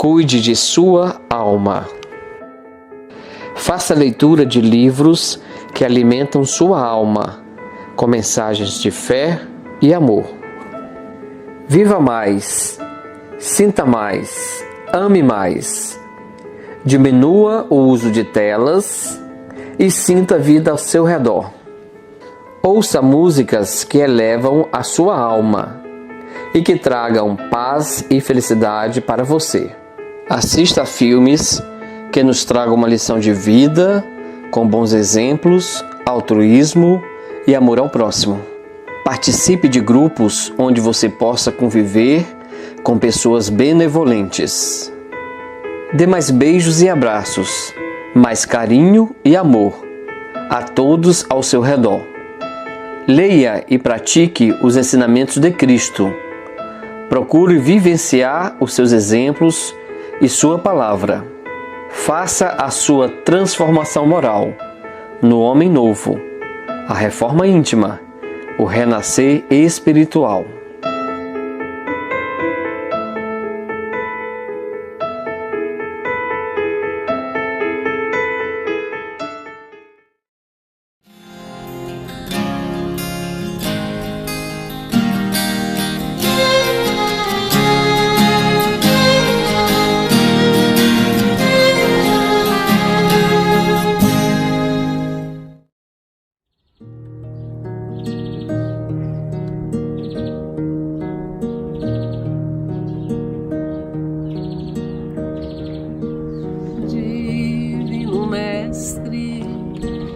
Cuide de sua alma. Faça leitura de livros que alimentam sua alma, com mensagens de fé e amor. Viva mais, sinta mais, ame mais. Diminua o uso de telas e sinta a vida ao seu redor. Ouça músicas que elevam a sua alma e que tragam paz e felicidade para você. Assista a filmes que nos tragam uma lição de vida, com bons exemplos, altruísmo e amor ao próximo. Participe de grupos onde você possa conviver com pessoas benevolentes. Dê mais beijos e abraços, mais carinho e amor a todos ao seu redor. Leia e pratique os ensinamentos de Cristo. Procure vivenciar os seus exemplos e sua palavra. Faça a sua transformação moral no homem novo, a reforma íntima, o renascer espiritual.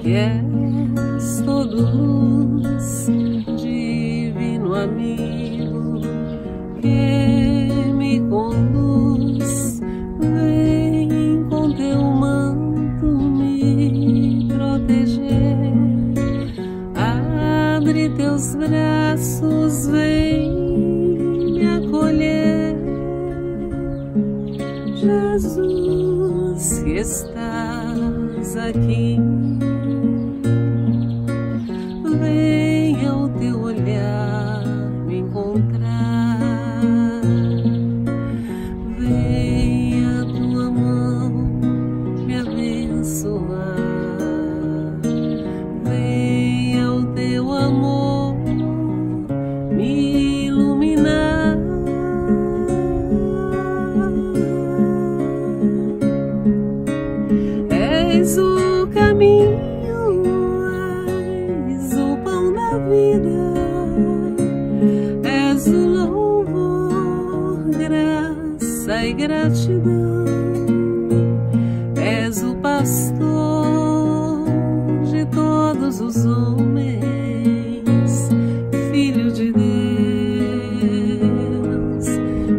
Que és todo luz, divino amigo, que me conduz, vem com teu manto me proteger, abre teus braços, vem me acolher, Jesus, que estás aqui. Venha o teu olhar me encontrar, venha a tua mão me abençoar, venha o teu amor me iluminar. És o caminho, és o louvor, graça e gratidão, és o pastor de todos os homens, Filho de Deus,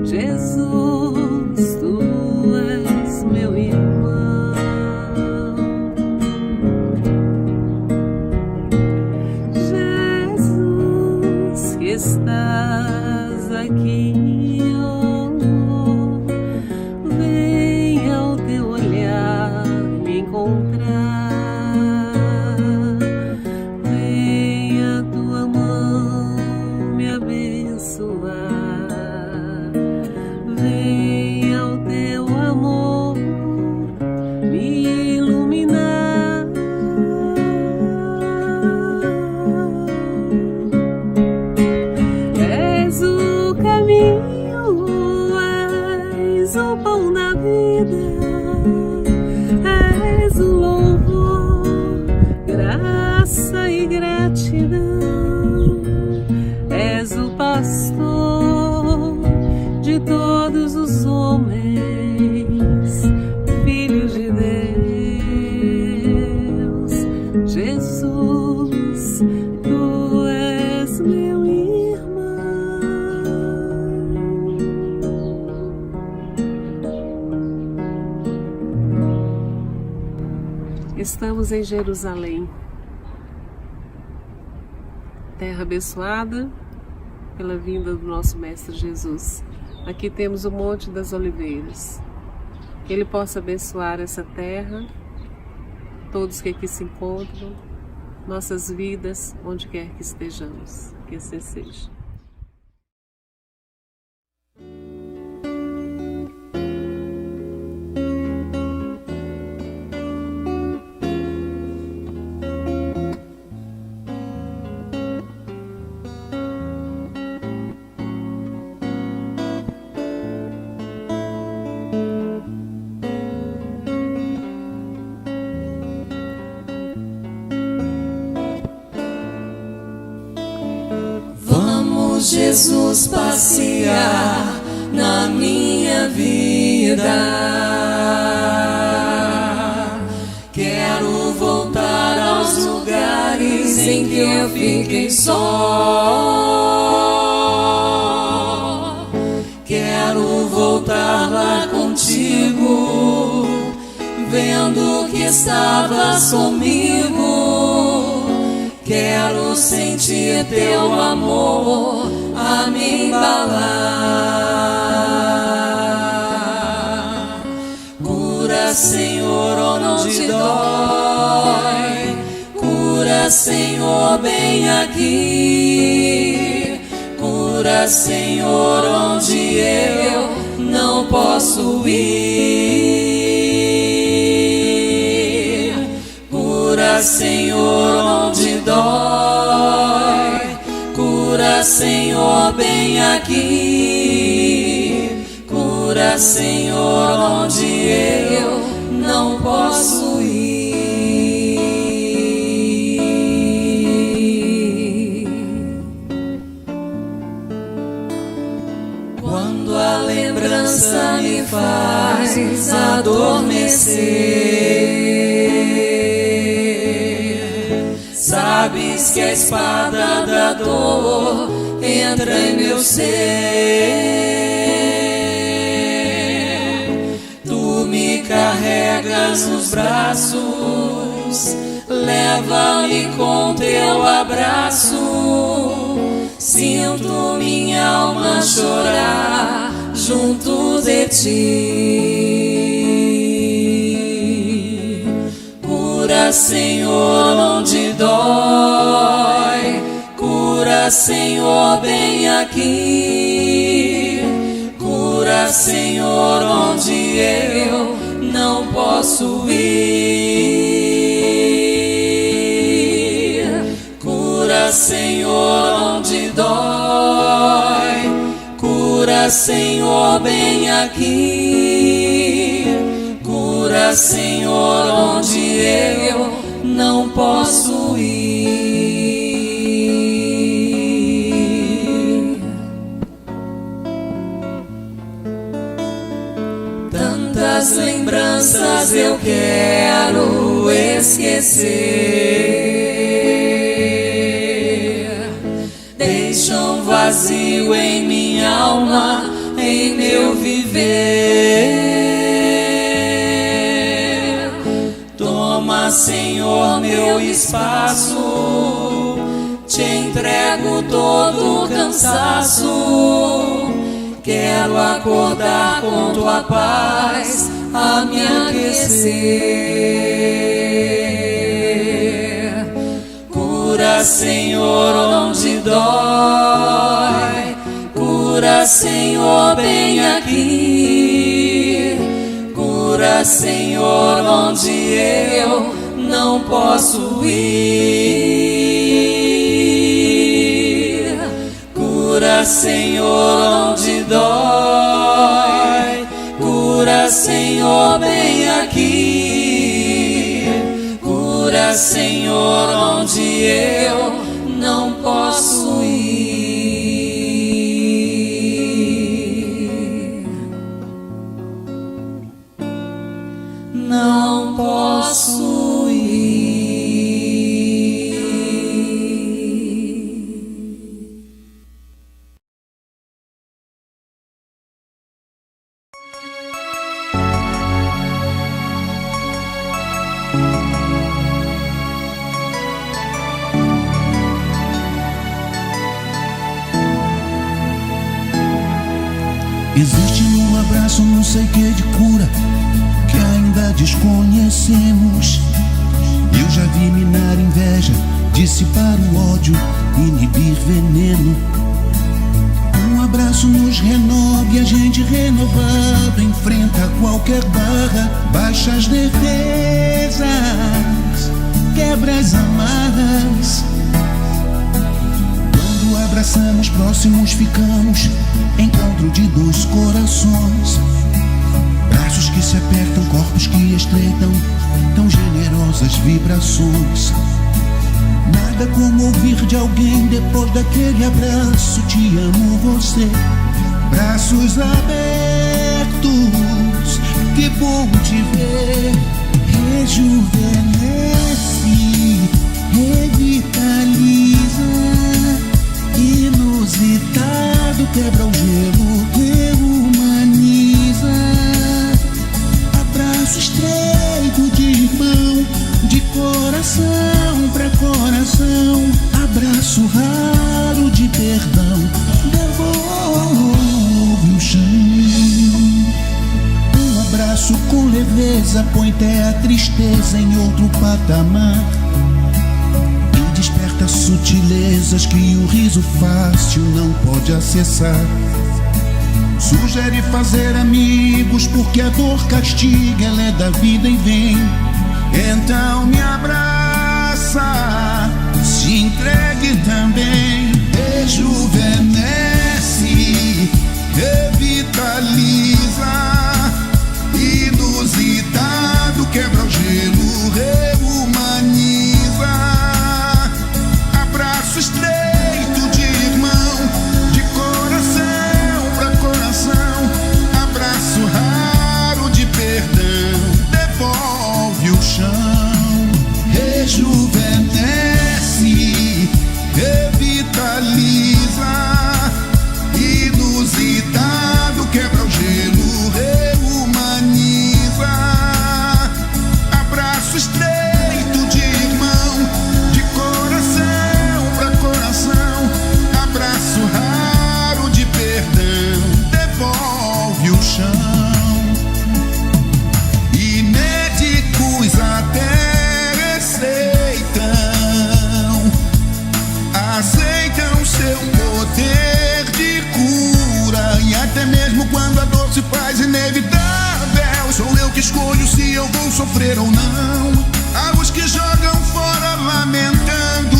Jesus, tu és meu irmão. Estás aqui, oh, venha o teu olhar me encontrar, venha a tua mão me abençoar, venha o teu amor me iluminar. És o pão da vida, és o louvor, graça e gratidão, és o pastor de todos os homens, Filho de Deus, Jesus, tu és meu irmão. Estamos em Jerusalém, terra abençoada pela vinda do nosso Mestre Jesus. Aqui temos o Monte das Oliveiras. Que Ele possa abençoar essa terra, todos que aqui se encontram, nossas vidas, onde quer que estejamos. Que assim seja. Jesus passear na minha vida. Quero voltar aos lugares em que eu fiquei só. Quero voltar lá contigo, vendo que estavas comigo. Quero sentir teu amor a me embalar. Cura, Senhor, onde dói. Cura, Senhor, bem aqui. Cura, Senhor, onde eu não posso ir. Cura, Senhor, onde dói. Cura, Senhor, bem aqui. Cura, Senhor, onde eu não posso ir. Quando a lembrança me faz adormecer, sabes que a espada da dor entra em meu ser. Tu me carregas nos braços, leva-me com teu abraço. Sinto minha alma chorar junto de ti. Cura, Senhor, onde dói. Cura, Senhor, bem aqui. Cura, Senhor, onde eu não posso ir. Cura, Senhor, onde dói. Cura, Senhor, bem aqui. Cura, Senhor, onde eu não posso ir. Tantas lembranças eu quero esquecer, deixam vazio em minha alma, em meu viver. Toma, Senhor, meu espaço, te entrego todo o cansaço. Quero acordar com tua paz a me aquecer. Cura, Senhor, onde dói. Cura, Senhor, bem aqui. Cura, Senhor, onde eu não posso ir. Cura, Senhor, onde dói. Cura, Senhor, bem aqui. Cura, Senhor, onde eu não posso ir. Não posso ir. Existe um abraço, não sei que de cura, que ainda desconhecemos. Eu já vi minar inveja, dissipar o ódio, inibir veneno. Um abraço nos renova e a gente renovado enfrenta qualquer barra, baixa as defesas, quebra as amarras. Quando abraçamos, próximos ficamos, encontro de dois corações, braços que se apertam, corpos que estreitam, tão generosas vibrações. Nada como ouvir de alguém depois daquele abraço. Te amo você. Braços abertos, que bom te ver. Rejuvenesce, revitaliza, inusitado, quebra o gelo, rehumaniza. Abraço estreito de irmão, de coração pra coração. Abraço raro de perdão, devolve o chão. Um abraço com leveza põe até a tristeza em outro patamar e desperta sutilezas que o riso fácil não pode acessar. Sugere fazer amigos porque a dor castiga, ela é da vida e vem. Então me abraça, se entregue também. Rejuvenesce, revitaliza, inusitado, quebra o gelo, rehumaniza. Abraço estreito de irmão, de coração pra coração. Abraço raro de perdão, devolve o chão. Rejuvenesce, revitaliza, inusitado, quebra o gelo, rehumaniza. Abraço estreito de irmão, de coração pra coração. Abraço raro de perdão, devolve o chão. E médicos até aceitam seu poder de cura. E até mesmo quando a dor se faz inevitável, sou eu que escolho se eu vou sofrer ou não. Há os que jogam fora lamentando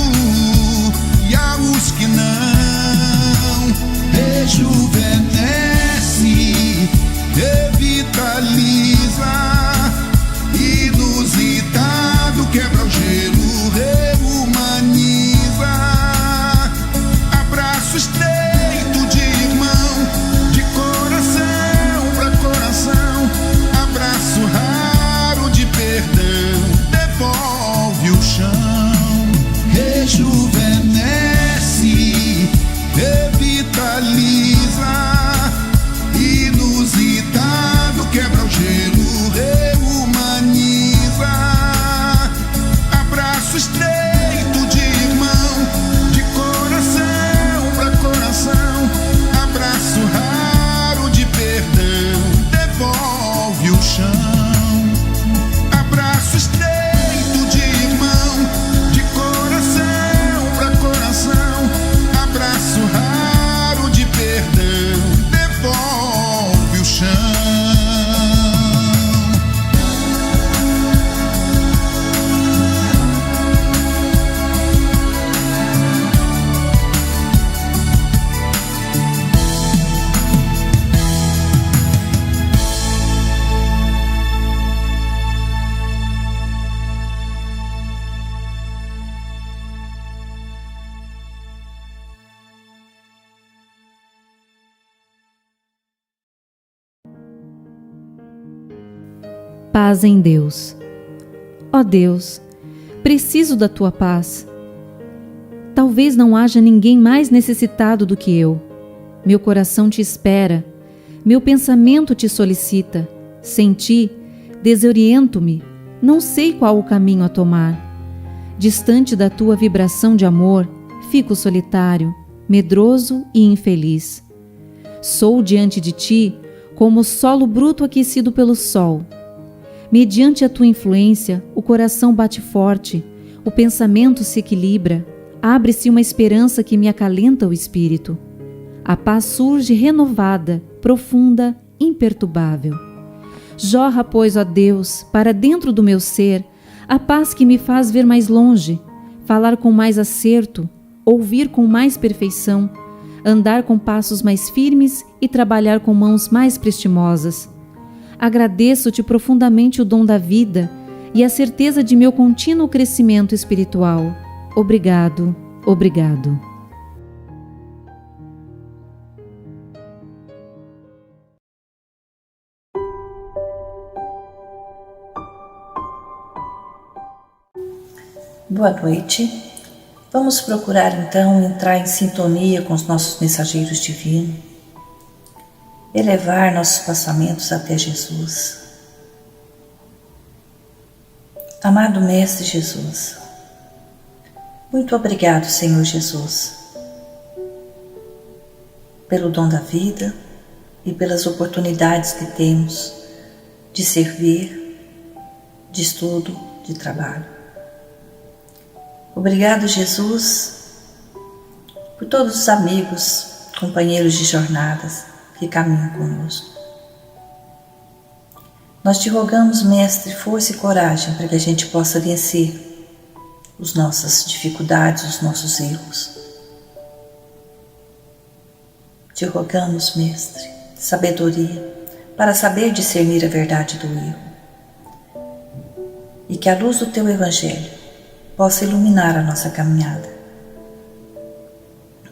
e há os que não. Rejuvenesce, revitaliza, inusitado, quebra o gelo, rehumaniza. Abraço estreito de irmão, de coração pra coração. Abraço raro de perdão, devolve o chão. Rejuvenesce, revitaliza, inusitado, quebra o gelo, rehumaniza. Abraço estreito de irmão, de coração pra coração. Abraço raro de perdão, devolve o chão. Abraço estreito de irmão, de coração pra coração. Abraço raro de perdão, devolve o chão. Paz em Deus. Ó Deus, preciso da Tua paz. Talvez não haja ninguém mais necessitado do que eu. Meu coração te espera, meu pensamento te solicita. Sem ti, desoriento-me, não sei qual o caminho a tomar. Distante da Tua vibração de amor, fico solitário, medroso e infeliz. Sou diante de Ti como solo bruto aquecido pelo sol. Mediante a Tua influência, o coração bate forte, o pensamento se equilibra, abre-se uma esperança que me acalenta o espírito. A paz surge renovada, profunda, imperturbável. Jorra, pois, ó Deus, para dentro do meu ser, a paz que me faz ver mais longe, falar com mais acerto, ouvir com mais perfeição, andar com passos mais firmes e trabalhar com mãos mais prestimosas. Agradeço-te profundamente o dom da vida e a certeza de meu contínuo crescimento espiritual. obrigado, obrigado. Boa noite. Vamos procurar então entrar em sintonia com os nossos mensageiros divinos, elevar nossos pensamentos até Jesus. Amado Mestre Jesus, muito obrigado, Senhor Jesus, pelo dom da vida e pelas oportunidades que temos de servir, de estudo, de trabalho. Obrigado, Jesus, por todos os amigos, companheiros de jornadas que caminham conosco. Nós te rogamos, Mestre, força e coragem para que a gente possa vencer as nossas dificuldades, os nossos erros. Te rogamos, Mestre, sabedoria para saber discernir a verdade do erro e que a luz do Teu Evangelho possa iluminar a nossa caminhada.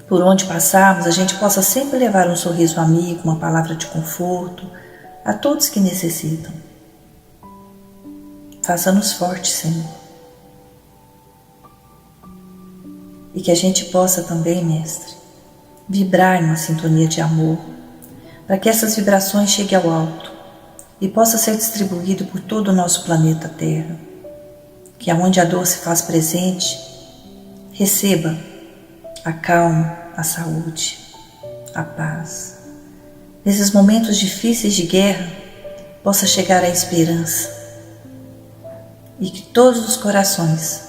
Por onde passarmos, a gente possa sempre levar um sorriso amigo, uma palavra de conforto a todos que necessitam. Faça-nos fortes, Senhor. E que a gente possa também, Mestre, vibrar numa sintonia de amor, para que essas vibrações cheguem ao alto e possa ser distribuído por todo o nosso planeta Terra. Que aonde a dor se faz presente, receba a calma, a saúde, a paz. Nesses momentos difíceis de guerra, possa chegar a esperança e que todos os corações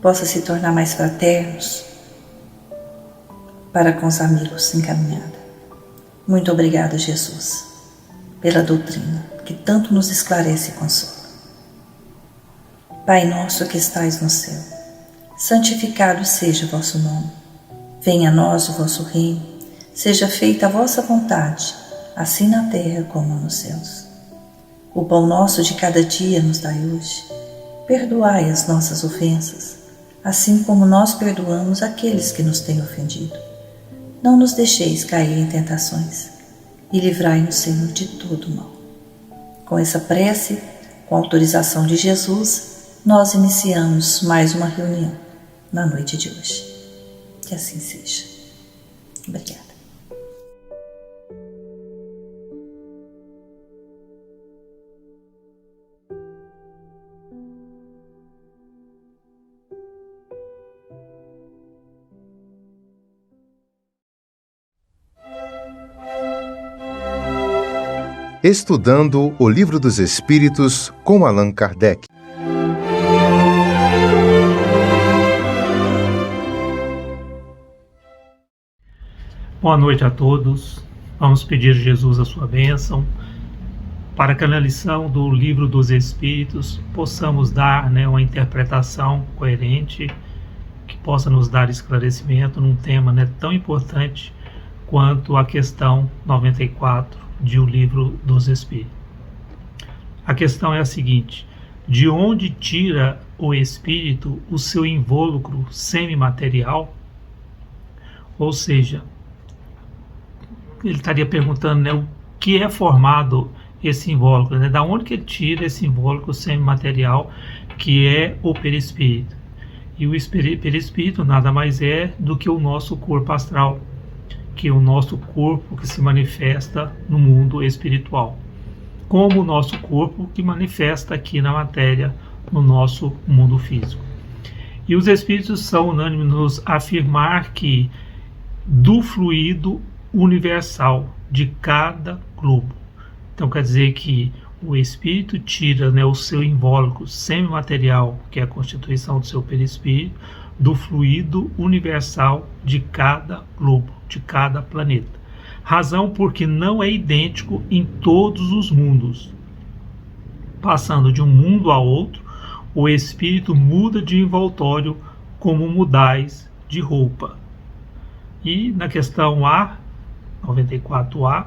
possam se tornar mais fraternos para com os amigos em caminhada. Muito obrigada, Jesus, pela doutrina que tanto nos esclarece e consola. Pai nosso que estais no céu, santificado seja o vosso nome. Venha a nós o vosso reino, seja feita a vossa vontade, assim na terra como nos céus. O pão nosso de cada dia nos dai hoje. Perdoai as nossas ofensas, assim como nós perdoamos aqueles que nos têm ofendido. Não nos deixeis cair em tentações, e livrai-nos, Senhor, de todo mal. Com essa prece, com a autorização de Jesus, nós iniciamos mais uma reunião na noite de hoje. Que assim seja. Obrigada. Estudando o Livro dos Espíritos com Allan Kardec. Boa noite a todos. Vamos pedir a Jesus a sua bênção para que na lição do Livro dos Espíritos possamos dar uma interpretação coerente que possa nos dar esclarecimento num tema tão importante quanto a questão 94 de O Livro dos Espíritos. A questão é a seguinte: de onde tira o espírito o seu invólucro semimaterial? Ou seja, ele estaria perguntando o que é formado esse invólucro, da onde que ele tira esse invólucro semimaterial que é o perispírito. E o perispírito nada mais é do que o nosso corpo astral, que é o nosso corpo que se manifesta no mundo espiritual, como o nosso corpo que manifesta aqui na matéria, no nosso mundo físico. E os espíritos são unânimes nos afirmar que do fluido universal de cada globo. Então quer dizer que o espírito tira o seu invólucro semimaterial, que é a constituição do seu perispírito, do fluido universal de cada globo, de cada planeta. Razão porque não é idêntico em todos os mundos. Passando de um mundo a outro, o espírito muda de envoltório como mudais de roupa. E na questão A, 94A,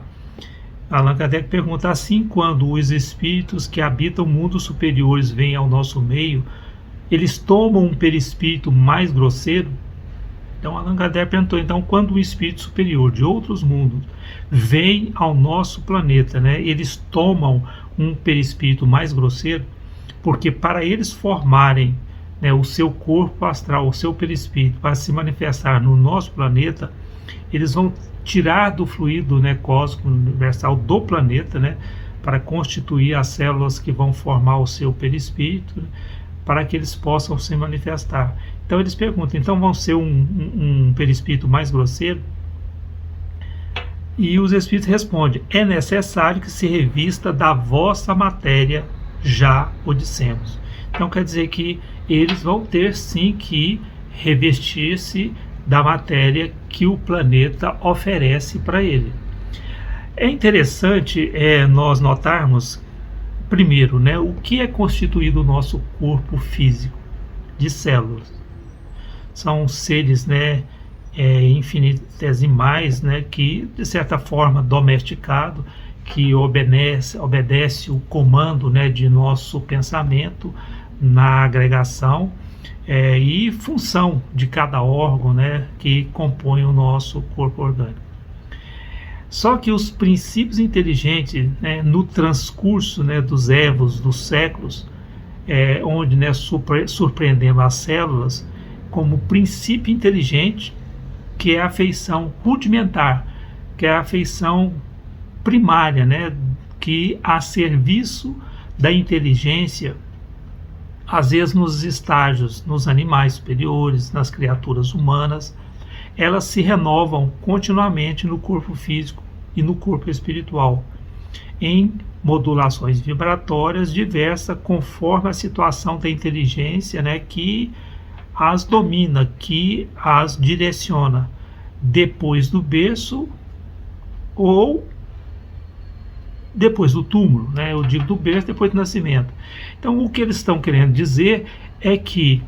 Allan Kardec pergunta assim: quando os espíritos que habitam mundos superiores vêm ao nosso meio, eles tomam um perispírito mais grosseiro? Então Allan Kardec perguntou, então, quando um espírito superior de outros mundos vem ao nosso planeta, né, eles tomam um perispírito mais grosseiro? Porque para eles formarem, né, o seu corpo astral, o seu perispírito, para se manifestar no nosso planeta, eles vão tirar do fluido, né, cósmico universal do planeta, né, para constituir as células que vão formar o seu perispírito, para que eles possam se manifestar. Então eles perguntam, então vão ser um perispírito mais grosseiro? E os espíritos respondem, é necessário que se revista da vossa matéria, já o dissemos. Então quer dizer que eles vão ter sim que revestir-se da matéria que o planeta oferece para ele. É interessante nós notarmos, primeiro, né, o que é constituído o nosso corpo físico de células. São seres, né, infinitesimais, né, que de certa forma domesticado, que obedece o comando, né, de nosso pensamento na agregação e função de cada órgão, né, que compõe o nosso corpo orgânico. Só que os princípios inteligentes, né, no transcurso, né, dos évos, dos séculos, onde, né, surpreendemos as células como princípio inteligente, que é a feição rudimentar, que é a feição primária, né, que a serviço da inteligência, às vezes nos estágios, nos animais superiores, nas criaturas humanas, elas se renovam continuamente no corpo físico e no corpo espiritual, em modulações vibratórias diversas, conforme a situação da inteligência, né, que as domina, que as direciona, depois do berço ou depois do túmulo, né? Eu digo do berço, depois do nascimento. Então o que eles estão querendo dizer é que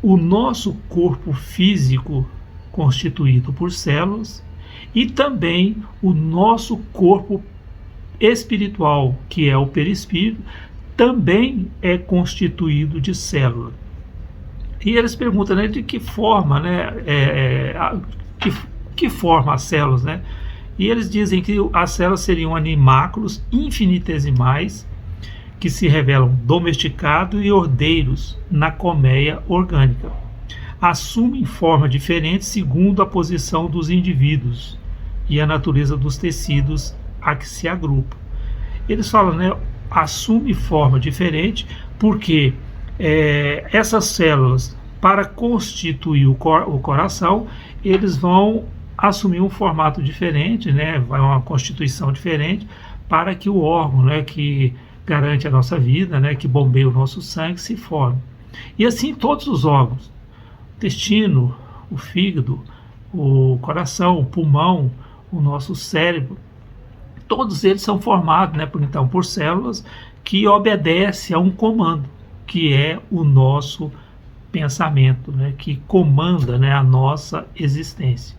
o nosso corpo físico, constituído por células, e também o nosso corpo espiritual, que é o perispírito, também é constituído de células. E eles perguntam, né, de que forma, né, que forma as células, né? E eles dizem que as células seriam animáculos infinitesimais que se revelam domesticados e ordeiros na colmeia orgânica. Assumem forma diferente segundo a posição dos indivíduos e a natureza dos tecidos a que se agrupam. Eles falam, né, assume forma diferente porque essas células, para constituir o coração, eles vão assumir um formato diferente, né, uma constituição diferente, para que o órgão, né, que garante a nossa vida, né, que bombeia o nosso sangue, se forme. E assim todos os órgãos, o intestino, o fígado, o coração, o pulmão, o nosso cérebro, todos eles são formados, né, por células que obedecem a um comando, que é o nosso pensamento, né, que comanda, né, a nossa existência.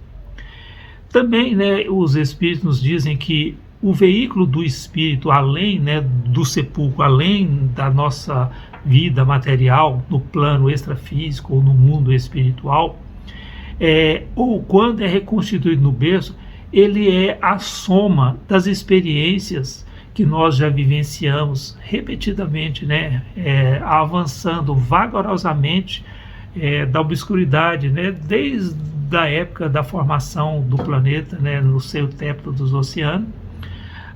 Também, né, os espíritos nos dizem que o veículo do espírito, além, né, do sepulcro, além da nossa vida material, no plano extrafísico ou no mundo espiritual, ou quando é reconstituído no berço, ele é a soma das experiências que nós já vivenciamos repetidamente, né, avançando vagarosamente da obscuridade, né, desde a época da formação do planeta, né, no seio tépito dos oceanos,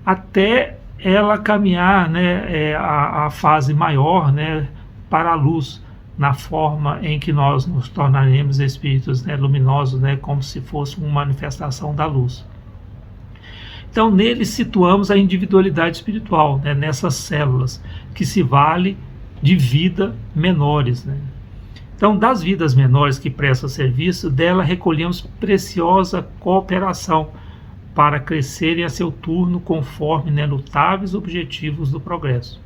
até ela caminhar, né, a fase maior, né, para a luz, na forma em que nós nos tornaremos espíritos, né, luminosos, né, como se fosse uma manifestação da luz. Então, nele situamos a individualidade espiritual, né, nessas células, que se vale de vida menores, né. Então, das vidas menores que prestam serviço, dela recolhemos preciosa cooperação para crescerem a seu turno conforme, né, lutáveis objetivos do progresso.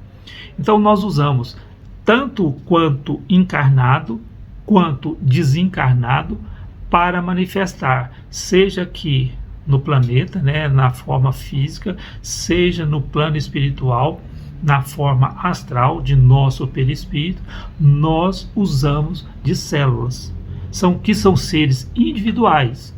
Então, nós usamos tanto quanto encarnado quanto desencarnado para manifestar, seja aqui no planeta, né, na forma física, seja no plano espiritual, na forma astral de nosso perispírito, nós usamos de células. São seres individuais.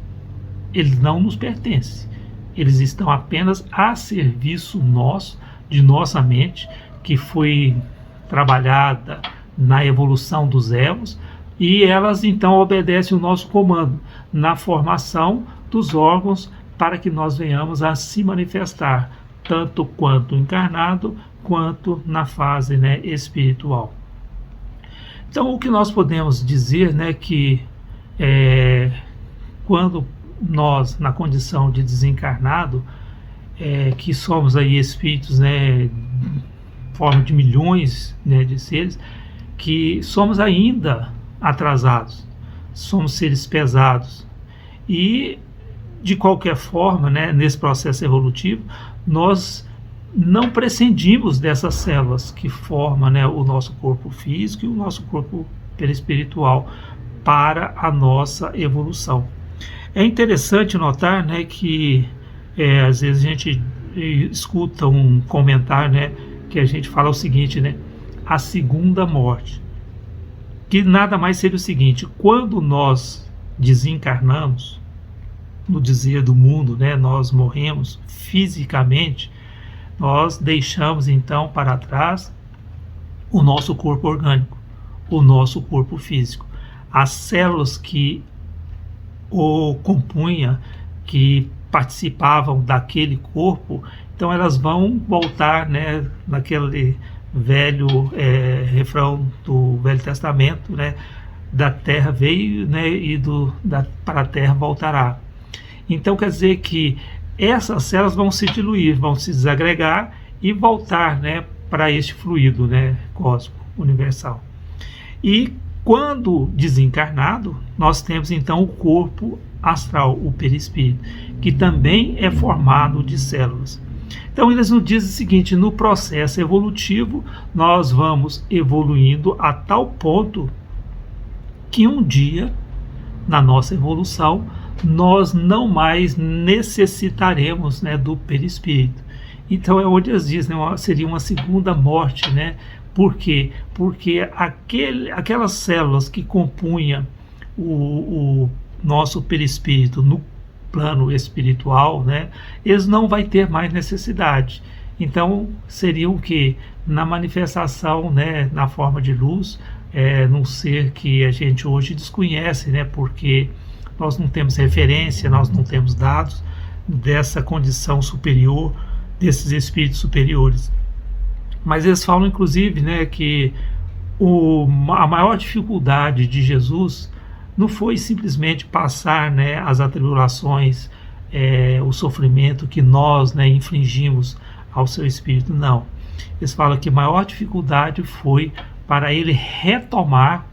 Eles não nos pertencem. Eles estão apenas a serviço nosso, de nossa mente, que foi trabalhada na evolução dos evos, e elas então obedecem o nosso comando na formação dos órgãos para que nós venhamos a se manifestar, tanto quanto encarnado, quanto na fase, né, espiritual. Então, o que nós podemos dizer, né, que quando nós, na condição de desencarnado, que somos aí espíritos, né, em forma de milhões, né, de seres, que somos ainda atrasados, somos seres pesados, e de qualquer forma, né, nesse processo evolutivo, nós não prescindimos dessas células que formam, né, o nosso corpo físico e o nosso corpo perispiritual para a nossa evolução. É interessante notar, né, que às vezes a gente escuta um comentário, né, que a gente fala o seguinte, né, a segunda morte, que nada mais seria o seguinte: quando nós desencarnamos, no dizer do mundo, né, nós morremos fisicamente, nós deixamos então para trás o nosso corpo orgânico, o nosso corpo físico. As células que o compunha, que participavam daquele corpo, então elas vão voltar, né, naquele velho refrão do Velho Testamento, né, da terra veio, né, e para a terra voltará. Então quer dizer que essas células vão se diluir, vão se desagregar e voltar, né, para este fluido, né, cósmico, universal. E quando desencarnado, nós temos então o corpo astral, o perispírito, que também é formado de células. Então eles nos dizem o seguinte: no processo evolutivo nós vamos evoluindo a tal ponto que um dia, na nossa evolução, nós não mais necessitaremos, né, do perispírito. Então é onde eles dizem, né, seria uma segunda morte, né? Por quê? Porque aquelas células que compunham o nosso perispírito no plano espiritual, né, eles não vai ter mais necessidade. Então seria o que? Na manifestação, né, na forma de luz, num ser que a gente hoje desconhece, né, porque nós não temos referência, nós não temos dados dessa condição superior, desses espíritos superiores. Mas eles falam, inclusive, né, que a maior dificuldade de Jesus não foi simplesmente passar, né, as atribulações, o sofrimento que nós, né, infligimos ao seu espírito, não. Eles falam que a maior dificuldade foi para ele retomar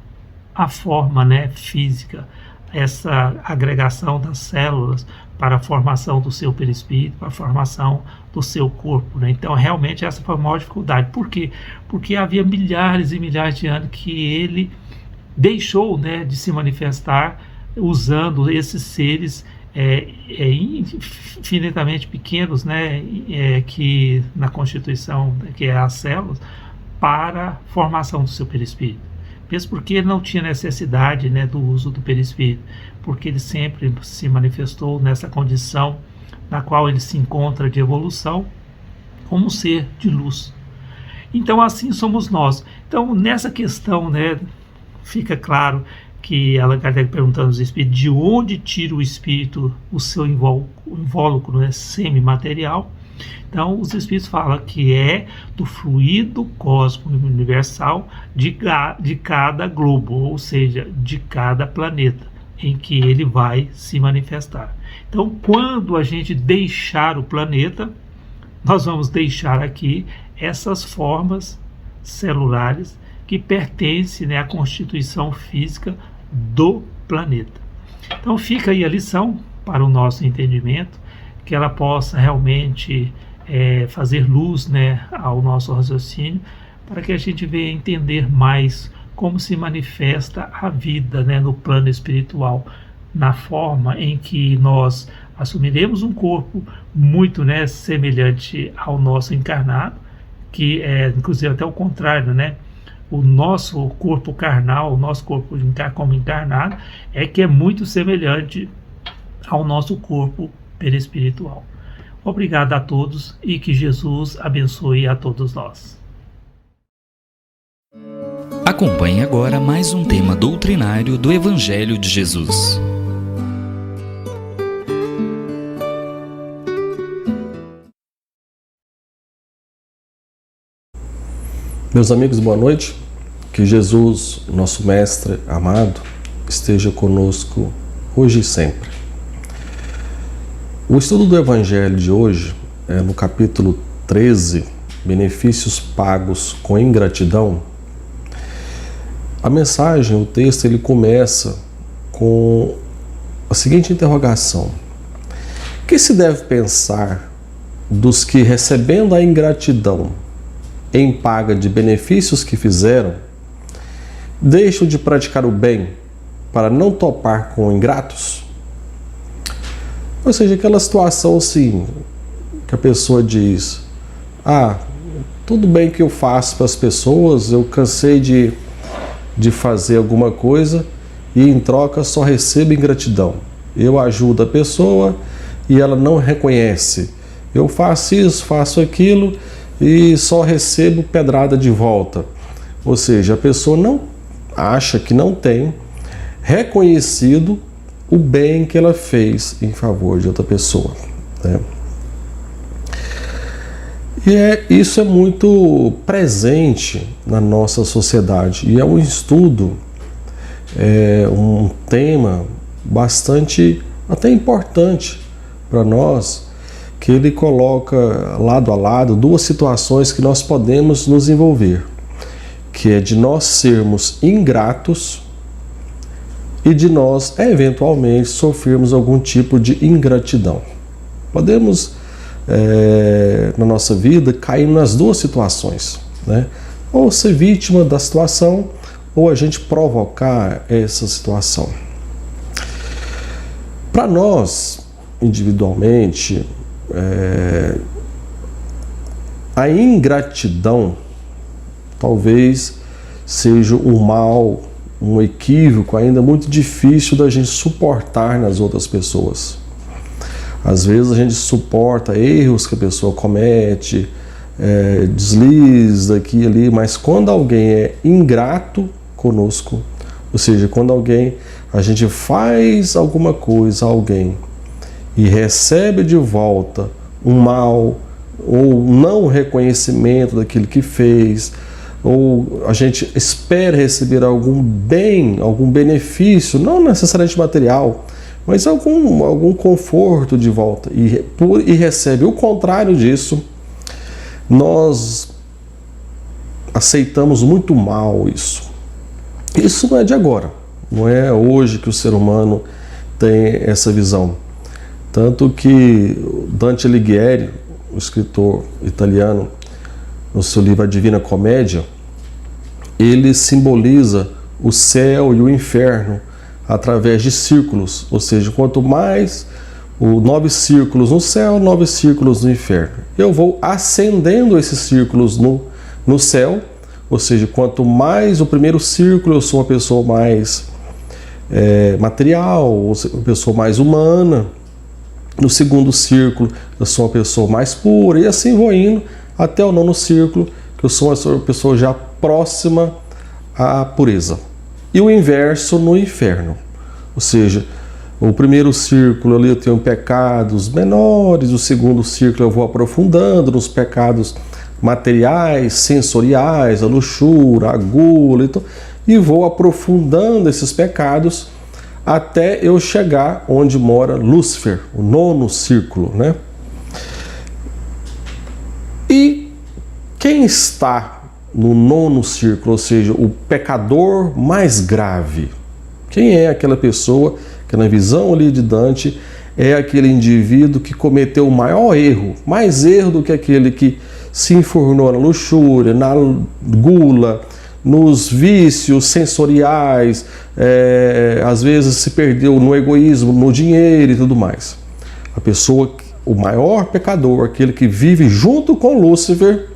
a forma, né, física, essa agregação das células para a formação do seu perispírito, para a formação do seu corpo, né? Então realmente essa foi a maior dificuldade. Por quê? Porque havia milhares e milhares de anos que ele deixou, né, de se manifestar usando esses seres infinitamente pequenos, né, que na constituição, que é as células, para a formação do seu perispírito. Mesmo porque ele não tinha necessidade, né, do uso do perispírito, porque ele sempre se manifestou nessa condição na qual ele se encontra de evolução, como um ser de luz. Então assim somos nós. Então nessa questão, né, fica claro que Allan Kardec perguntando aos espíritos de onde tira o espírito o seu invólucro, né, semimaterial. Então os espíritos falam que é do fluido cósmico universal de cada globo, ou seja, de cada planeta em que ele vai se manifestar. Então quando a gente deixar o planeta, nós vamos deixar aqui essas formas celulares que pertencem, né, à constituição física do planeta. Então fica aí a lição para o nosso entendimento, que ela possa realmente fazer luz, né, ao nosso raciocínio, para que a gente venha entender mais como se manifesta a vida, né, no plano espiritual, na forma em que nós assumiremos um corpo muito, né, semelhante ao nosso encarnado, que é inclusive até o contrário, né? O nosso corpo carnal, o nosso corpo como encarnado, é que é muito semelhante ao nosso corpo perispiritual. Obrigado a todos e que Jesus abençoe a todos nós. Acompanhe agora mais um tema doutrinário do Evangelho de Jesus. Meus amigos, boa noite. Que Jesus, nosso Mestre amado, esteja conosco hoje e sempre. O estudo do Evangelho de hoje é no capítulo 13, Benefícios pagos com ingratidão. A mensagem, o texto, ele começa com a seguinte interrogação: o que se deve pensar dos que, recebendo a ingratidão em paga de benefícios que fizeram, deixam de praticar o bem para não topar com ingratos? Ou seja, aquela situação assim, que a pessoa diz: tudo bem que eu faço para as pessoas, eu cansei de fazer alguma coisa e em troca só recebo ingratidão. Eu ajudo a pessoa e ela não reconhece. Eu faço isso, faço aquilo e só recebo pedrada de volta. Ou seja, a pessoa não acha que não tem reconhecido o bem que ela fez em favor de outra pessoa, né? E isso é muito presente na nossa sociedade e é um estudo, um tema bastante até importante para nós, que ele coloca lado a lado duas situações que nós podemos nos envolver, que é de nós sermos ingratos e de nós eventualmente sofrermos algum tipo de ingratidão. Podemos na nossa vida cair nas duas situações, né? Ou ser vítima da situação ou a gente provocar essa situação. Para nós, individualmente, a ingratidão talvez seja um mal, um equívoco ainda muito difícil da gente suportar nas outras pessoas. Às vezes a gente suporta erros que a pessoa comete, deslize aqui e ali, mas quando alguém é ingrato conosco, ou seja, quando a gente faz alguma coisa a alguém e recebe de volta um mal ou não reconhecimento daquilo que fez, ou a gente espera receber algum bem, algum benefício, não necessariamente material, mas algum conforto de volta, e recebe o contrário disso, nós aceitamos muito mal isso. Isso não é de agora, não é hoje que o ser humano tem essa visão. Tanto que Dante Alighieri, o escritor italiano, no seu livro A Divina Comédia, ele simboliza o céu e o inferno através de círculos, ou seja, quanto mais 9 círculos no céu, 9 círculos no inferno. Eu vou acendendo esses círculos no céu, ou seja, quanto mais o primeiro círculo eu sou uma pessoa mais material, uma pessoa mais humana. No segundo círculo eu sou uma pessoa mais pura, e assim vou indo até o 9º círculo, que eu sou uma pessoa já próxima à pureza. E o inverso no inferno, ou seja, o primeiro círculo ali eu tenho pecados menores, o segundo círculo eu vou aprofundando nos pecados materiais, sensoriais, a luxúria, a gula, e vou aprofundando esses pecados até eu chegar onde mora Lúcifer, o 9º círculo, né? E quem está no 9º círculo, ou seja, o pecador mais grave? Quem é aquela pessoa que, na visão ali de Dante, é aquele indivíduo que cometeu o maior erro, mais erro do que aquele que se enfurnou na luxúria, na gula, nos vícios sensoriais, às vezes se perdeu no egoísmo, no dinheiro e tudo mais. O maior pecador, aquele que vive junto com Lúcifer,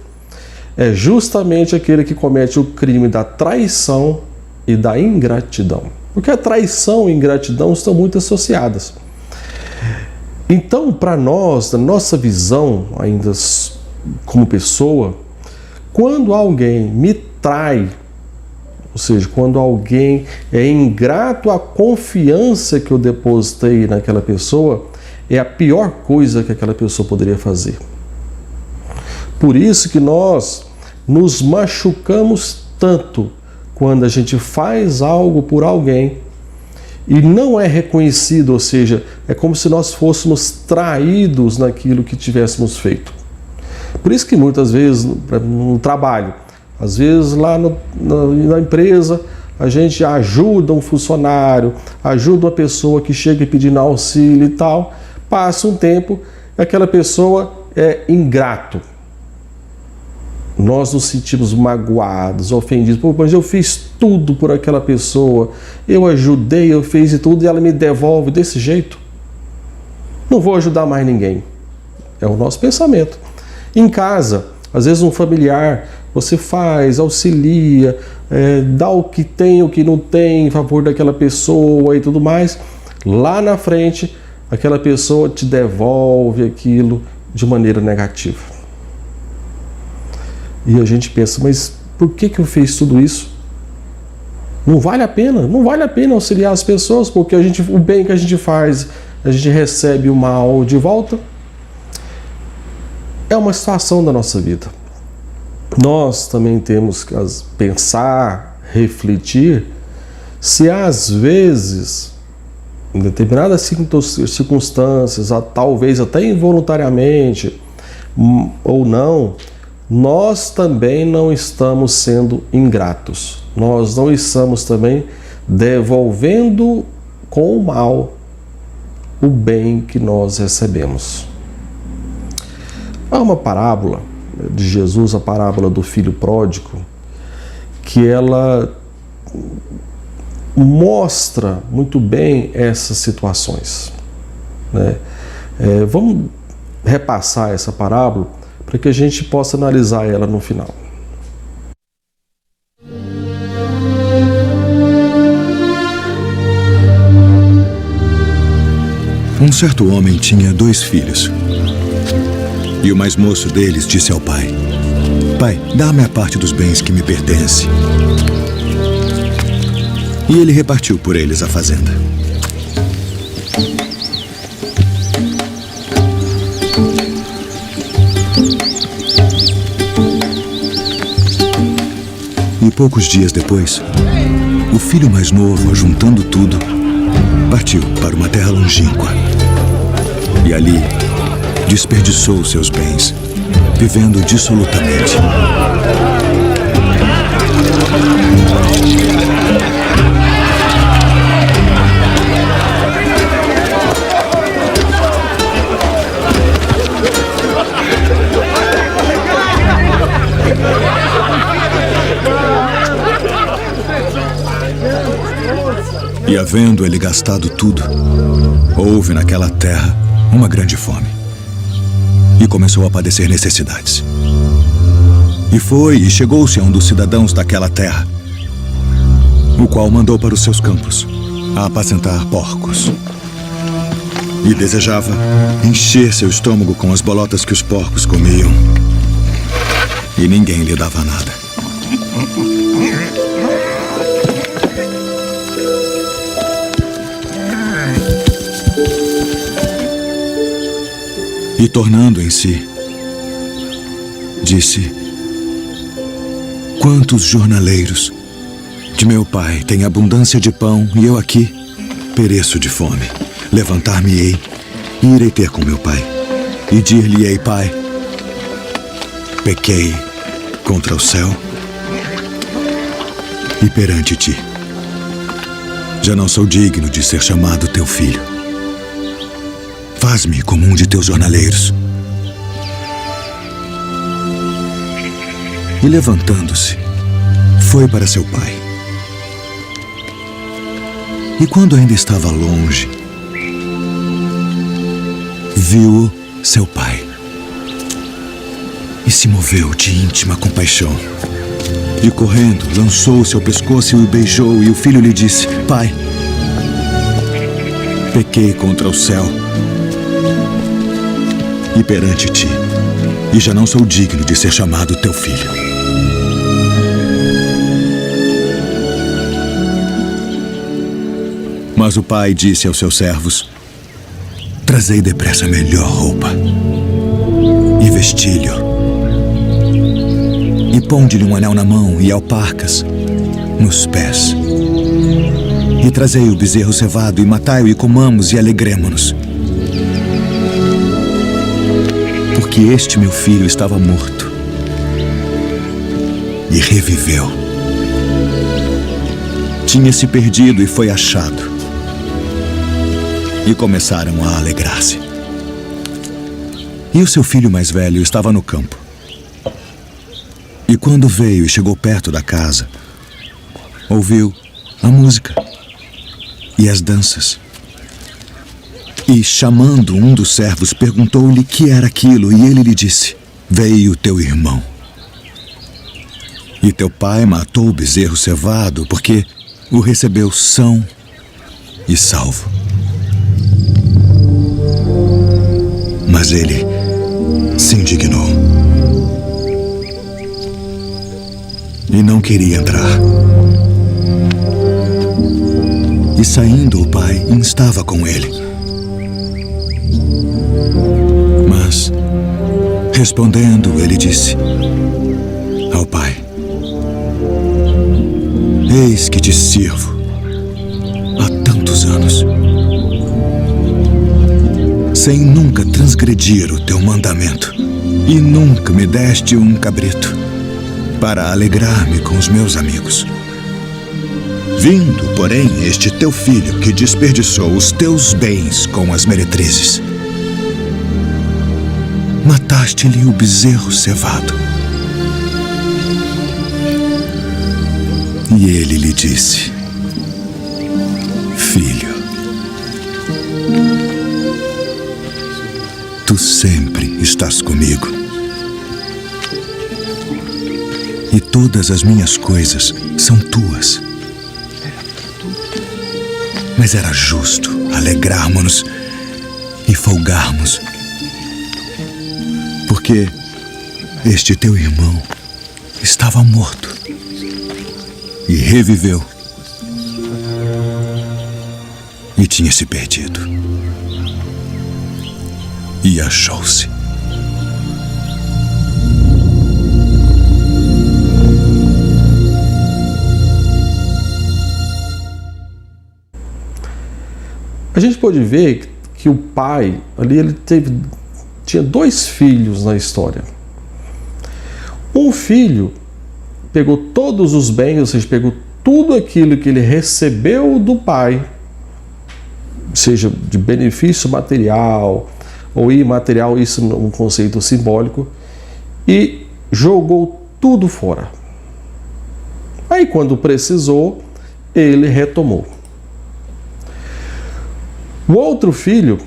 é justamente aquele que comete o crime da traição e da ingratidão. Porque a traição e a ingratidão estão muito associadas. Então, para nós, na nossa visão, ainda como pessoa, quando alguém me trai, ou seja, quando alguém é ingrato à confiança que eu depositei naquela pessoa, é a pior coisa que aquela pessoa poderia fazer. Por isso que nós nos machucamos tanto quando a gente faz algo por alguém e não é reconhecido, ou seja, é como se nós fôssemos traídos naquilo que tivéssemos feito. Por isso que muitas vezes no trabalho, às vezes lá na empresa, a gente ajuda um funcionário, ajuda uma pessoa que chega pedindo auxílio e tal, passa um tempo, aquela pessoa é ingrato. Nós nos sentimos magoados, ofendidos. Pô, mas eu fiz tudo por aquela pessoa, eu ajudei, eu fiz e tudo, e ela me devolve desse jeito. Não vou ajudar mais ninguém. É o nosso pensamento. Em casa, às vezes um familiar, você faz, auxilia, dá o que tem, o que não tem, em favor daquela pessoa e tudo mais. Lá na frente, aquela pessoa te devolve aquilo de maneira negativa. E a gente pensa, mas por que eu fiz tudo isso? Não vale a pena, não vale a pena auxiliar as pessoas, porque o bem que a gente faz, a gente recebe o mal de volta. É uma situação da nossa vida. Nós também temos que pensar, refletir, se às vezes, em determinadas circunstâncias, talvez até involuntariamente, ou não, nós também não estamos sendo ingratos. Nós não estamos também devolvendo com o mal o bem que nós recebemos. Há uma parábola de Jesus, a parábola do filho pródigo, que ela mostra muito bem essas situações, né? Vamos repassar essa parábola para que a gente possa analisar ela no final. Um certo homem tinha 2 filhos. E o mais moço deles disse ao pai: Pai, dá-me a parte dos bens que me pertence. E ele repartiu por eles a fazenda. E poucos dias depois, o filho mais novo, ajuntando tudo, partiu para uma terra longínqua. E ali desperdiçou seus bens, vivendo dissolutamente. E havendo ele gastado tudo, houve naquela terra uma grande fome. E começou a padecer necessidades. E foi e chegou-se a um dos cidadãos daquela terra, o qual mandou para os seus campos a apacentar porcos. E desejava encher seu estômago com as bolotas que os porcos comiam. E ninguém lhe dava nada. E tornando em si, disse: Quantos jornaleiros de meu pai têm abundância de pão e eu aqui pereço de fome. Levantar-me-ei e irei ter com meu pai e dir-lhe-ei: Pai, pequei contra o céu e perante ti. Já não sou digno de ser chamado teu filho. Faz-me como um de teus jornaleiros. E levantando-se, foi para seu pai. E quando ainda estava longe, viu-o seu pai. E se moveu de íntima compaixão. E correndo, lançou-se ao pescoço e o beijou, e o filho lhe disse: Pai, pequei contra o céu e perante ti, e já não sou digno de ser chamado teu filho. Mas o pai disse aos seus servos: Trazei depressa a melhor roupa e vestilho, e ponde-lhe um anel na mão e alparcas nos pés. E trazei o bezerro cevado, e matai-o, e comamos, e alegremo-nos. Porque este meu filho estava morto e reviveu. Tinha se perdido e foi achado. E começaram a alegrar-se. E o seu filho mais velho estava no campo. E quando veio e chegou perto da casa, ouviu a música e as danças. E, chamando um dos servos, perguntou-lhe que era aquilo, e ele lhe disse: Veio teu irmão. E teu pai matou o bezerro cevado, porque o recebeu são e salvo. Mas ele se indignou e não queria entrar. E saindo, o pai instava com ele. Mas, respondendo, ele disse ao pai: Eis que te sirvo há tantos anos, sem nunca transgredir o teu mandamento, e nunca me deste um cabrito para alegrar-me com os meus amigos. Vindo, porém, este teu filho que desperdiçou os teus bens com as meretrizes, mataste-lhe o bezerro cevado. E ele lhe disse: Filho, tu sempre estás comigo, e todas as minhas coisas são tuas. Mas era justo alegrarmos-nos e folgarmos, porque este teu irmão estava morto e reviveu, e tinha se perdido e achou-se. A gente pode ver que o pai ali tinha dois filhos na história. Um filho pegou todos os bens, ou seja, pegou tudo aquilo que ele recebeu do pai, seja de benefício material ou imaterial, isso num conceito simbólico, e jogou tudo fora. Aí, quando precisou, ele retomou. O outro filho,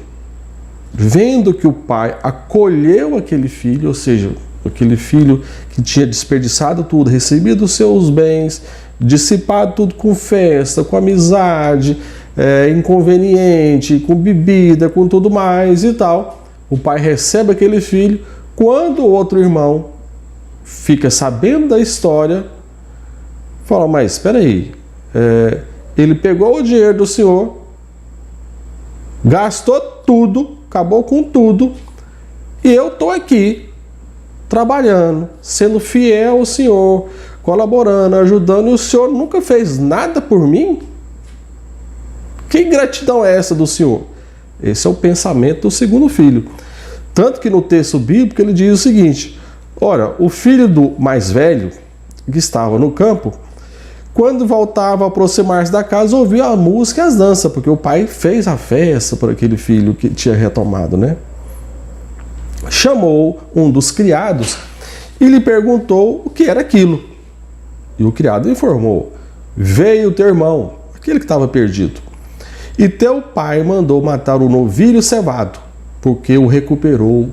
vendo que o pai acolheu aquele filho, ou seja, aquele filho que tinha desperdiçado tudo, recebido os seus bens, dissipado tudo com festa, com amizade, inconveniente, com bebida, com tudo mais e tal, o pai recebe aquele filho. Quando o outro irmão fica sabendo da história, fala: mas espera aí, ele pegou o dinheiro do senhor, gastou tudo, acabou com tudo, e eu estou aqui trabalhando, sendo fiel ao Senhor, colaborando, ajudando, e o Senhor nunca fez nada por mim? Que gratidão é essa do Senhor? Esse é o pensamento do segundo filho. Tanto que no texto bíblico ele diz o seguinte: ora, o filho do mais velho, que estava no campo, quando voltava a aproximar-se da casa, ouvia a música e as danças, porque o pai fez a festa por aquele filho que tinha retomado, né? Chamou um dos criados e lhe perguntou o que era aquilo. E o criado informou: veio teu irmão, aquele que estava perdido, e teu pai mandou matar o novilho cevado, porque o recuperou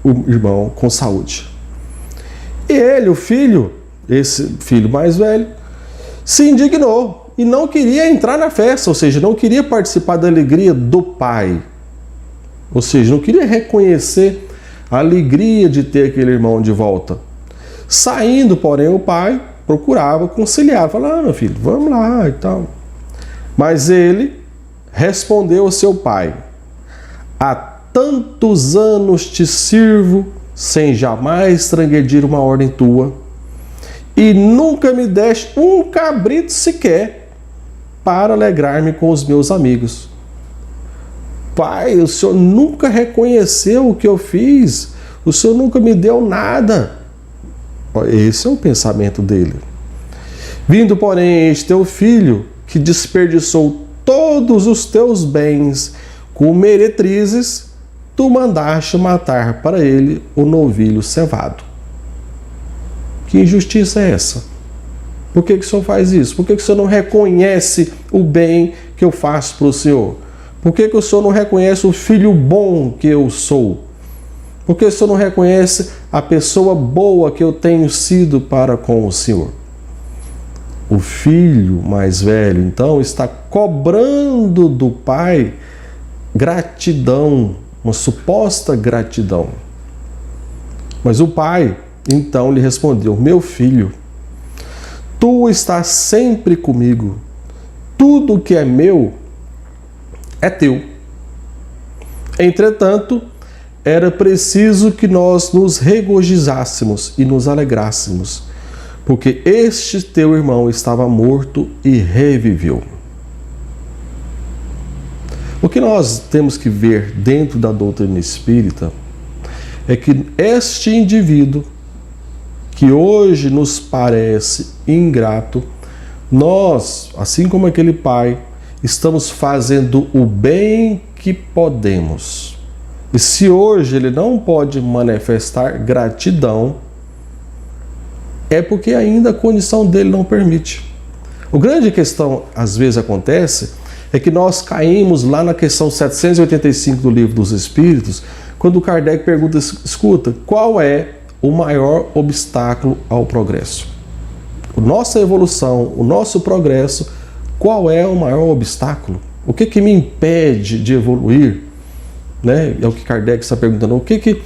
o irmão com saúde. E ele, o filho, esse filho mais velho, se indignou e não queria entrar na festa, ou seja, não queria participar da alegria do pai. Ou seja, não queria reconhecer a alegria de ter aquele irmão de volta. Saindo, porém, o pai procurava conciliar, falava, meu filho, vamos lá e tal. Mas ele respondeu ao seu pai, há tantos anos te sirvo sem jamais transgredir uma ordem tua, e nunca me deste um cabrito sequer para alegrar-me com os meus amigos. Pai, o Senhor nunca reconheceu o que eu fiz, o Senhor nunca me deu nada. Esse é o pensamento dele. Vindo, porém, este teu filho, que desperdiçou todos os teus bens com meretrizes, tu mandaste matar para ele o novilho cevado. Que injustiça é essa? Por que o Senhor faz isso? Por que o Senhor não reconhece o bem que eu faço para o Senhor? Por que o Senhor não reconhece o filho bom que eu sou? Por que o Senhor não reconhece a pessoa boa que eu tenho sido para com o Senhor? O filho mais velho, então, está cobrando do pai gratidão, uma suposta gratidão. Mas o pai, então, lhe respondeu, meu filho, tu estás sempre comigo, tudo que é meu é teu. Entretanto, era preciso que nós nos regozijássemos e nos alegrássemos, porque este teu irmão estava morto e reviveu. O que nós temos que ver dentro da doutrina espírita é que este indivíduo, que hoje nos parece ingrato, nós, assim como aquele pai, estamos fazendo o bem que podemos. E se hoje ele não pode manifestar gratidão, é porque ainda a condição dele não permite. A grande questão, às vezes, acontece, é que nós caímos lá na questão 785 do Livro dos Espíritos, quando Kardec pergunta, escuta, qual é o maior obstáculo ao progresso? A nossa evolução, o nosso progresso, qual é o maior obstáculo? O que me impede de evoluir? Né? É o que Kardec está perguntando. O que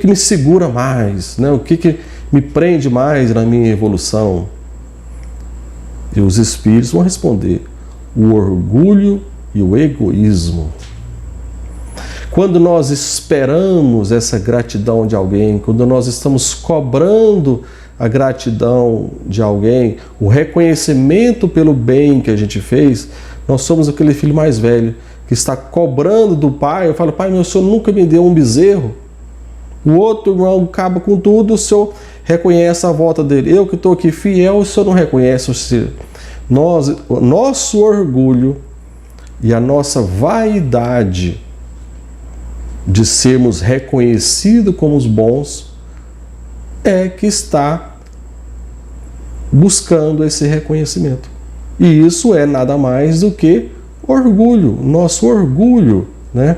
me segura mais? Né? O que me prende mais na minha evolução? E os espíritos vão responder: o orgulho e o egoísmo. Quando nós esperamos essa gratidão de alguém, quando nós estamos cobrando a gratidão de alguém, o reconhecimento pelo bem que a gente fez, nós somos aquele filho mais velho que está cobrando do pai. Eu falo, pai, meu senhor nunca me deu um bezerro. O outro irmão acaba com tudo, o senhor reconhece a volta dele. Eu que estou aqui fiel, o senhor não reconhece. O nosso orgulho e a nossa vaidade de sermos reconhecidos como os bons é que está buscando esse reconhecimento. E isso é nada mais do que orgulho, nosso orgulho, né?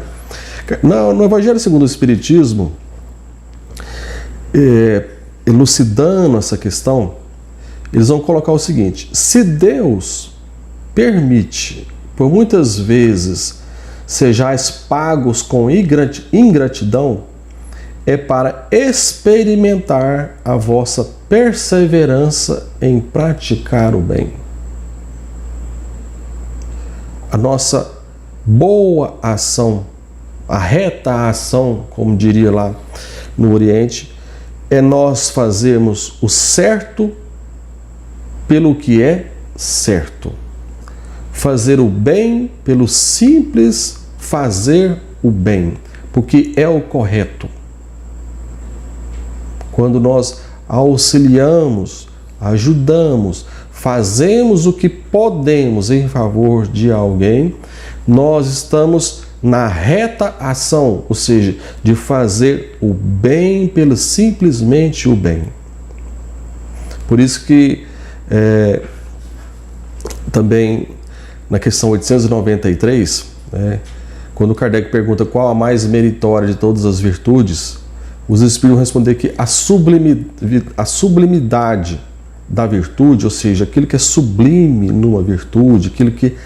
No Evangelho segundo o Espiritismo, elucidando essa questão, eles vão colocar o seguinte: se Deus permite, por muitas vezes, sejais pagos com ingratidão, é para experimentar a vossa perseverança em praticar o bem. A nossa boa ação, a reta ação, como diria lá no Oriente, é nós fazermos o certo pelo que é certo. Fazer o bem pelo simples fazer o bem, porque é o correto. Quando nós auxiliamos, ajudamos, fazemos o que podemos em favor de alguém, nós estamos na reta ação, ou seja, de fazer o bem pelo simplesmente o bem. Por isso que também na questão 893, quando Kardec pergunta qual a mais meritória de todas as virtudes, os Espíritos vão responder que a sublimidade da virtude, ou seja, aquilo que é sublime numa virtude, aquilo que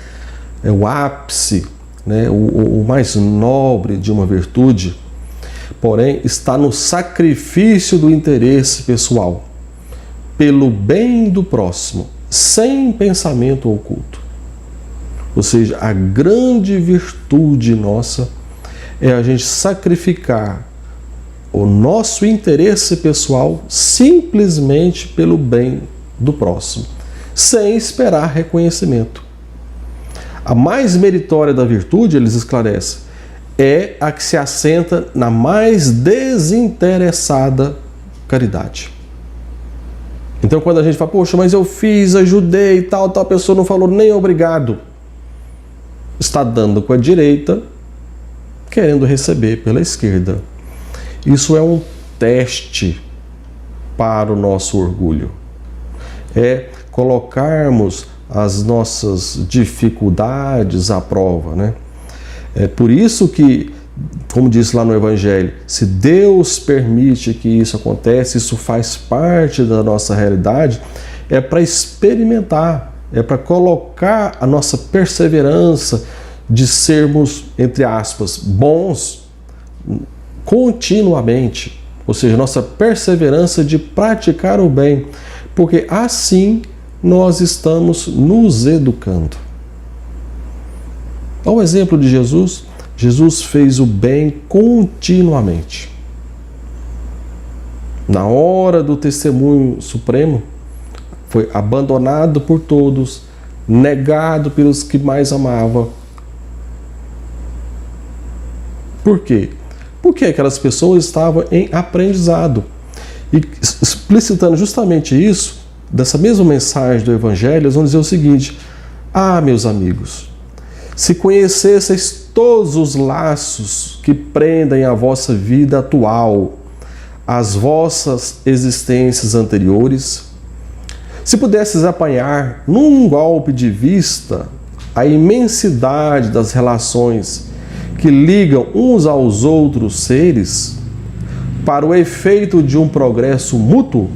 é o ápice, né, o mais nobre de uma virtude, porém, está no sacrifício do interesse pessoal, pelo bem do próximo, sem pensamento oculto. Ou seja, a grande virtude nossa é a gente sacrificar o nosso interesse pessoal simplesmente pelo bem do próximo, sem esperar reconhecimento. A mais meritória da virtude, eles esclarecem, é a que se assenta na mais desinteressada caridade. Então, quando a gente fala, poxa, mas eu fiz, ajudei e tal pessoa não falou nem obrigado, está dando com a direita, querendo receber pela esquerda. Isso é um teste para o nosso orgulho. É colocarmos as nossas dificuldades à prova, né? É por isso que, como disse lá no Evangelho, se Deus permite que isso aconteça, isso faz parte da nossa realidade, é para experimentar, é para colocar a nossa perseverança de sermos, entre aspas, bons continuamente, ou seja, nossa perseverança de praticar o bem, porque assim nós estamos nos educando. Ao exemplo de Jesus, Jesus fez o bem continuamente. Na hora do testemunho supremo, foi abandonado por todos, negado pelos que mais amava. Por quê? Porque aquelas pessoas estavam em aprendizado. E explicitando justamente isso, dessa mesma mensagem do Evangelho, eles vão dizer o seguinte: ah, meus amigos, se conhecesseis todos os laços que prendem a vossa vida atual, as vossas existências anteriores, se pudesses apanhar num golpe de vista a imensidade das relações que ligam uns aos outros seres, para o efeito de um progresso mútuo,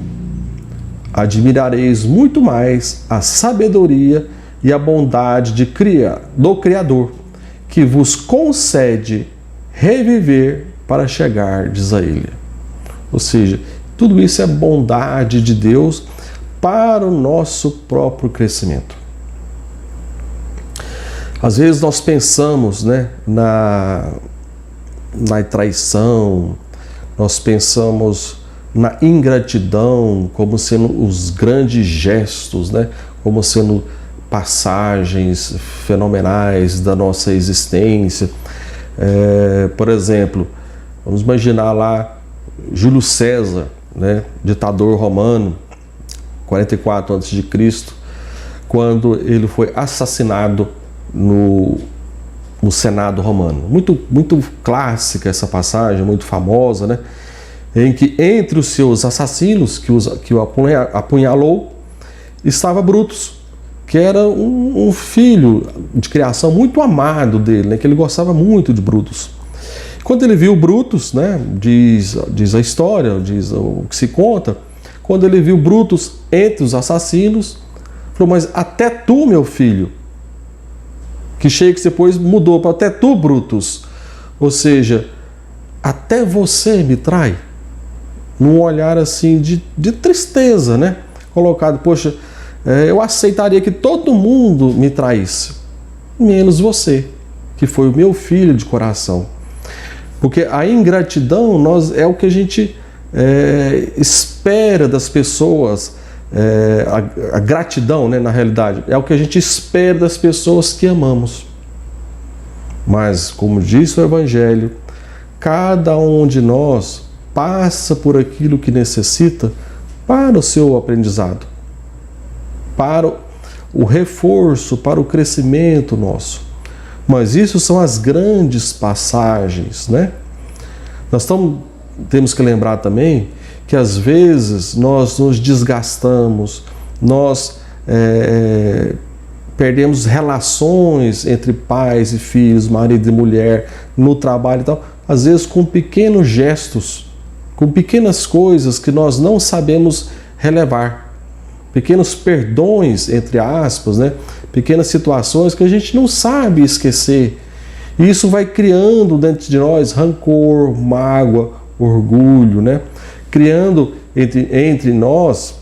admirareis muito mais a sabedoria e a bondade do Criador, que vos concede reviver para chegardes a Ele. Ou seja, tudo isso é bondade de Deus para o nosso próprio crescimento. Às vezes nós pensamos, né, na traição, nós pensamos na ingratidão como sendo os grandes gestos, né, como sendo passagens fenomenais da nossa existência. Por exemplo, vamos imaginar lá Júlio César, né, ditador romano, 44 a.C., quando ele foi assassinado no Senado romano. Muito clássica essa passagem, muito famosa, né, em que entre os seus assassinos que o apunhalou estava Brutus, que era um filho de criação muito amado dele, né, que ele gostava muito de Brutus. Quando ele viu Brutus, né, diz a história, diz o que se conta, quando ele viu Brutus entre os assassinos, falou: mas até tu, meu filho, que Shakespeare depois mudou para até tu, Brutus, ou seja, até você me trai, num olhar assim de tristeza, né, colocado, poxa, eu aceitaria que todo mundo me traísse, menos você, que foi o meu filho de coração. Porque a ingratidão é o que a gente espera das pessoas, a gratidão, né, na realidade, é o que a gente espera das pessoas que amamos. Mas, como diz o Evangelho, cada um de nós passa por aquilo que necessita para o seu aprendizado, para o reforço, para o crescimento nosso. Mas isso são as grandes passagens, né? Nós temos que lembrar também que às vezes nós nos desgastamos, nós perdemos relações entre pais e filhos, marido e mulher, no trabalho e tal, às vezes com pequenos gestos com pequenas coisas que nós não sabemos relevar, pequenos perdões, entre aspas, né? Pequenas situações que a gente não sabe esquecer. E isso vai criando dentro de nós rancor, mágoa, orgulho, né? Criando entre nós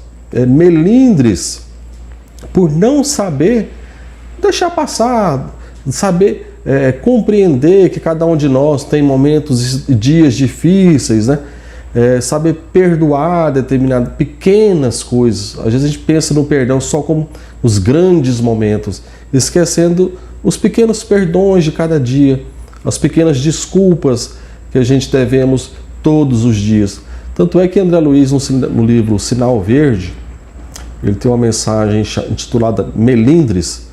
melindres por não saber deixar passar, saber compreender que cada um de nós tem momentos e dias difíceis, né? Saber perdoar determinadas pequenas coisas. Às vezes a gente pensa no perdão só como os grandes momentos, esquecendo os pequenos perdões de cada dia, as pequenas desculpas que a gente devemos todos os dias. Tanto é que André Luiz, no livro Sinal Verde, ele tem uma mensagem intitulada Melindres,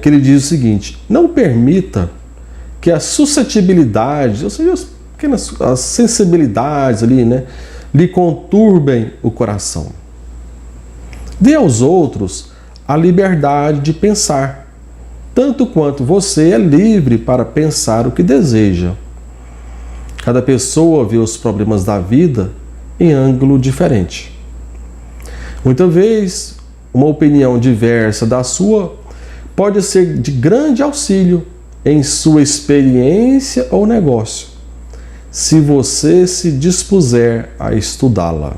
que ele diz o seguinte: não permita que as suscetibilidades, ou seja, as sensibilidades ali, né, lhe conturbem o coração. Dê aos outros a liberdade de pensar, tanto quanto você é livre para pensar o que deseja. Cada pessoa vê os problemas da vida em ângulo diferente. Muitas vezes, uma opinião diversa da sua pode ser de grande auxílio em sua experiência ou negócio, se você se dispuser a estudá-la.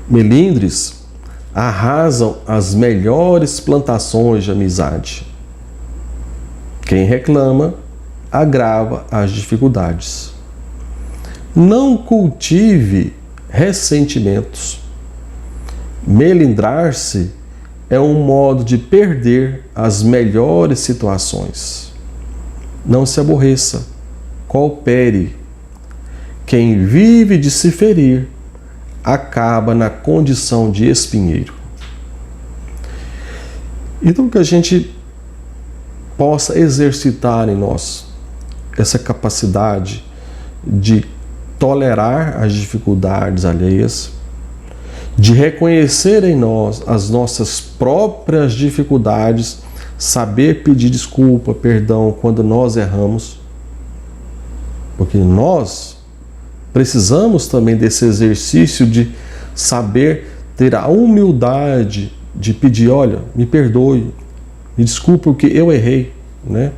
Melindres arrasam as melhores plantações de amizade. Quem reclama agrava as dificuldades. Não cultive ressentimentos. Melindrar-se é um modo de perder as melhores situações. Não se aborreça, coopere. Quem vive de se ferir acaba na condição de espinheiro. Então que a gente possa exercitar em nós essa capacidade de tolerar as dificuldades alheias, de reconhecer em nós as nossas próprias dificuldades, saber pedir desculpa, perdão quando nós erramos, porque nós precisamos também desse exercício de saber ter a humildade de pedir: olha, me perdoe, me desculpe porque eu errei, né?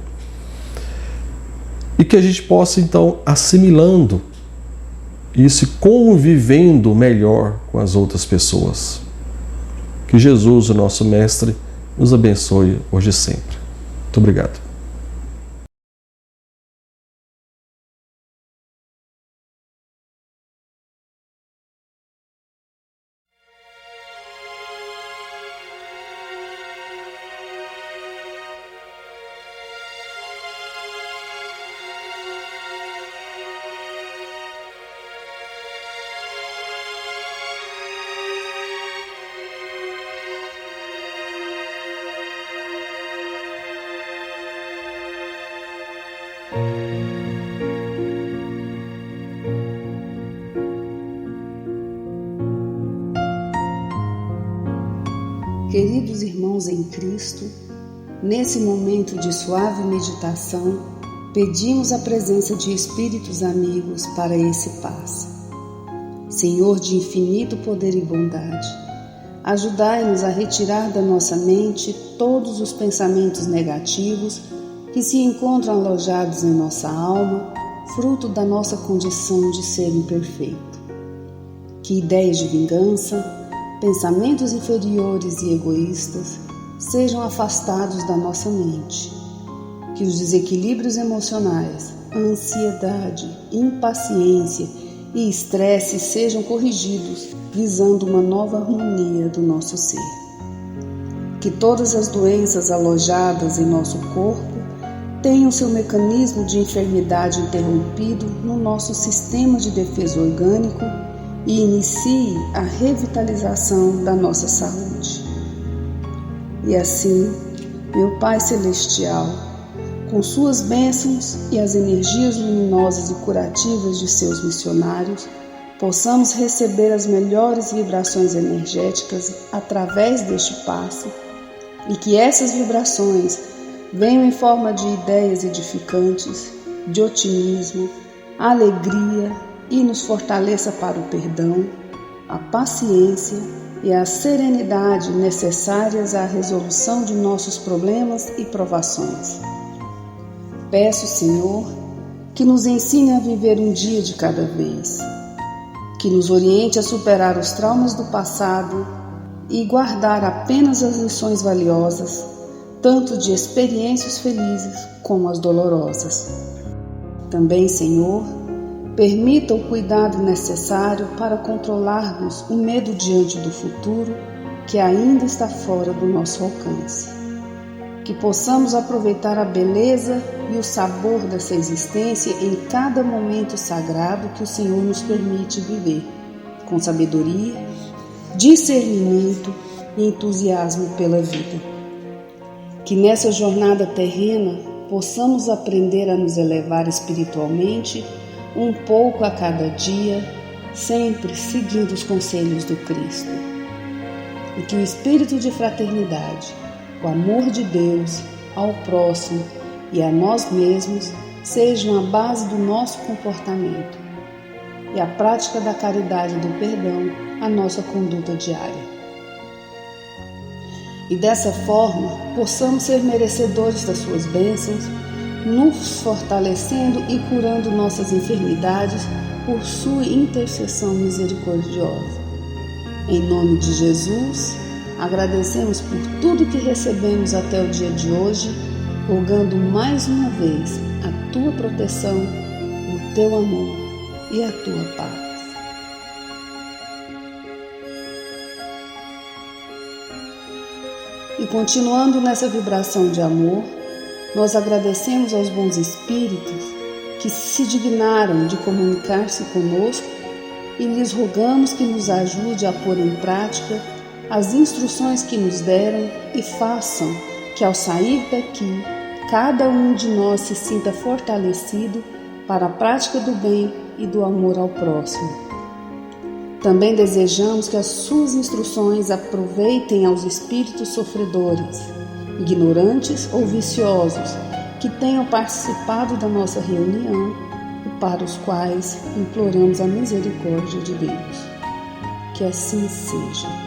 E que a gente possa então assimilando isso e convivendo melhor com as outras pessoas. Que Jesus, o nosso Mestre, nos abençoe hoje e sempre. Muito obrigado. Queridos irmãos em Cristo, nesse momento de suave meditação, pedimos a presença de espíritos amigos para esse passe. Senhor de infinito poder e bondade, ajudai-nos a retirar da nossa mente todos os pensamentos negativos que se encontram alojados em nossa alma, fruto da nossa condição de ser imperfeito. Que ideias de vingança, pensamentos inferiores e egoístas sejam afastados da nossa mente. Que os desequilíbrios emocionais, a ansiedade, impaciência e estresse sejam corrigidos, visando uma nova harmonia do nosso ser. Que todas as doenças alojadas em nosso corpo tenham seu mecanismo de enfermidade interrompido no nosso sistema de defesa orgânico e inicie a revitalização da nossa saúde. E assim, meu Pai Celestial, com suas bênçãos e as energias luminosas e curativas de seus missionários, possamos receber as melhores vibrações energéticas através deste passe e que essas vibrações venham em forma de ideias edificantes, de otimismo, a alegria e nos fortaleça para o perdão, a paciência e a serenidade necessárias à resolução de nossos problemas e provações. Peço, Senhor, que nos ensine a viver um dia de cada vez, que nos oriente a superar os traumas do passado e guardar apenas as lições valiosas, tanto de experiências felizes como as dolorosas. Também, Senhor, permita o cuidado necessário para controlarmos o medo diante do futuro que ainda está fora do nosso alcance. Que possamos aproveitar a beleza e o sabor dessa existência em cada momento sagrado que o Senhor nos permite viver, com sabedoria, discernimento e entusiasmo pela vida. Que nessa jornada terrena possamos aprender a nos elevar espiritualmente um pouco a cada dia, sempre seguindo os conselhos do Cristo. E que o espírito de fraternidade, o amor de Deus ao próximo e a nós mesmos sejam a base do nosso comportamento e a prática da caridade e do perdão a nossa conduta diária. E dessa forma possamos ser merecedores das suas bênçãos, nos fortalecendo e curando nossas enfermidades por sua intercessão misericordiosa. Em nome de Jesus, agradecemos por tudo que recebemos até o dia de hoje, rogando mais uma vez a tua proteção, o teu amor e a tua paz. E continuando nessa vibração de amor, nós agradecemos aos bons espíritos que se dignaram de comunicar-se conosco e lhes rogamos que nos ajude a pôr em prática as instruções que nos deram e façam que ao sair daqui, cada um de nós se sinta fortalecido para a prática do bem e do amor ao próximo. Também desejamos que as suas instruções aproveitem aos espíritos sofredores, ignorantes ou viciosos, que tenham participado da nossa reunião e para os quais imploramos a misericórdia de Deus. Que assim seja.